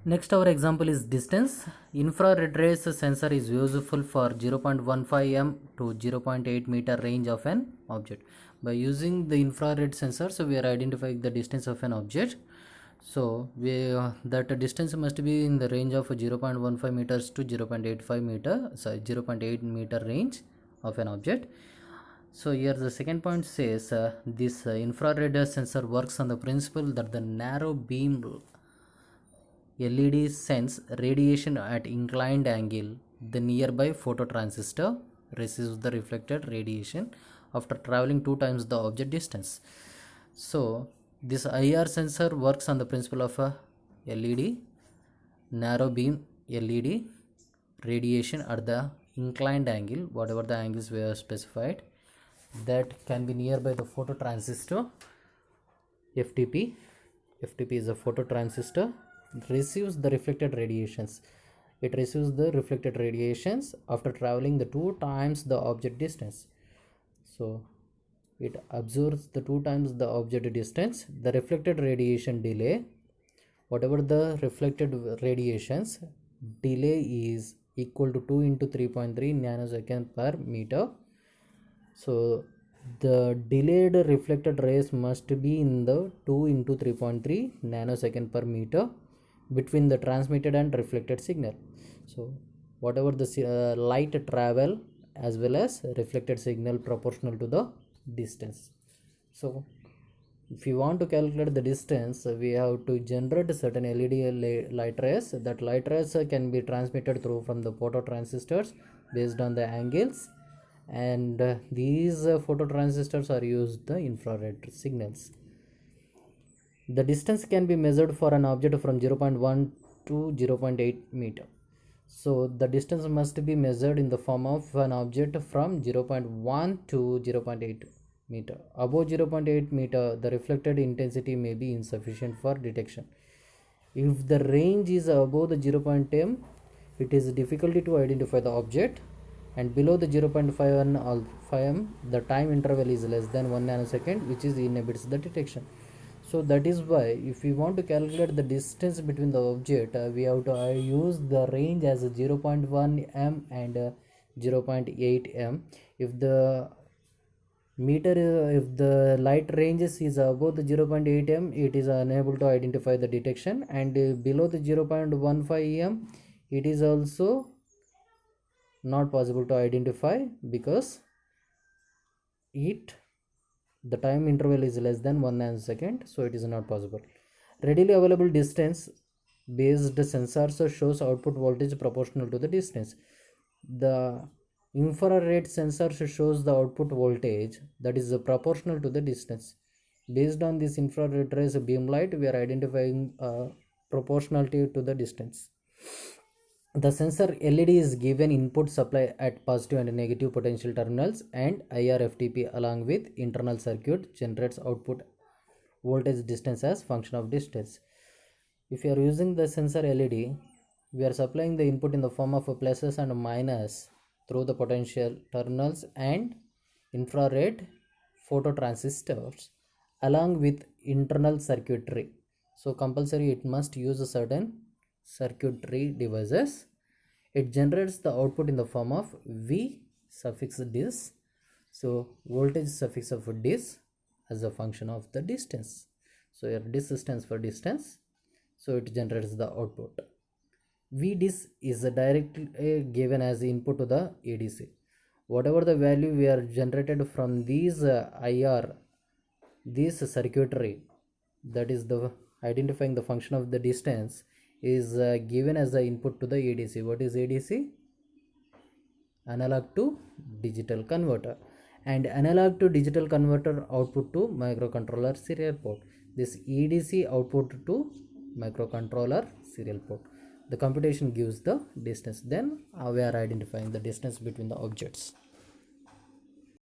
Next, our example is distance. Infrared rays sensor is useful for 0.15 m to 0.8 meter range of an object. By using the infrared sensor, so we are identifying the distance of an object. So that distance must be in the range of 0.15 meters to 0.85 meter, 0.8 meter range of an object. So here the second point says this infrared sensor works on the principle that the narrow beam LED sends radiation at inclined angle. The nearby phototransistor receives the reflected radiation after traveling 2 times the object distance. So this IR sensor works on the principle of a LED, narrow beam LED, radiation at the inclined angle, whatever the angles we have specified, that can be nearby the phototransistor FTP. FTP is a phototransistor, receives the reflected radiations. It receives the reflected radiations after traveling the 2 times the object distance. So it absorbs the 2 times the object distance. The reflected radiation delay, whatever the reflected radiations, delay is equal to 2 into 3.3 nanosecond per meter. So the delayed reflected rays must be in the 2 into 3.3 nanosecond per meter between the transmitted and reflected signal. So whatever the light travel as well as reflected signal proportional to the distance. So if you want to calculate the distance, we have to generate certain LED light rays. That light rays can be transmitted through from the phototransistors based on the angles, and these phototransistors are used the infrared signals. The distance can be measured for an object from 0.1 to 0.8 meter. So the distance must be measured in the form of an object from 0.1 to 0.8 meter. Above 0.8 meter, the reflected intensity may be insufficient for detection. If the range is above the 0.10, it is difficult to identify the object, and below the 0.5 m, the time interval is less than 1 nanosecond, which is inhibits the detection. So that is why if we want to calculate the distance between the object, we have to use the range as 0.1 m and 0.8 m. If the if the light ranges is above the 0.8 m, it is unable to identify the detection, and below the 0.15 m, it is also not possible to identify because the time interval is less than 1 nanosecond, so it is not possible. Readily available distance based sensors shows output voltage proportional to the distance. The infrared sensor shows the output voltage that is proportional to the distance. Based on this infrared rays beam light, we are identifying proportionality to the distance. The sensor LED is given input supply at positive and negative potential terminals, and IR FTP along with internal circuit generates output voltage distance as function of distance. If you are using the sensor LED, we are supplying the input in the form of pluses and minus through the potential terminals and infrared phototransistors along with internal circuitry. So compulsory it must use a certain circuitry devices. It generates the output in the form of V suffix dis, so voltage suffix of dis as a function of the distance. So here dis stands for distance, so it generates the output. V dis is directly given as input to the ADC. Whatever the value we are generated from these IR, this circuitry, that is the identifying the function of the distance, is given as the input to the ADC. What is ADC? Analog to digital converter, and analog to digital converter output to microcontroller serial port. This ADC output to microcontroller serial port. The computation gives the distance. Then we are identifying the distance between the objects.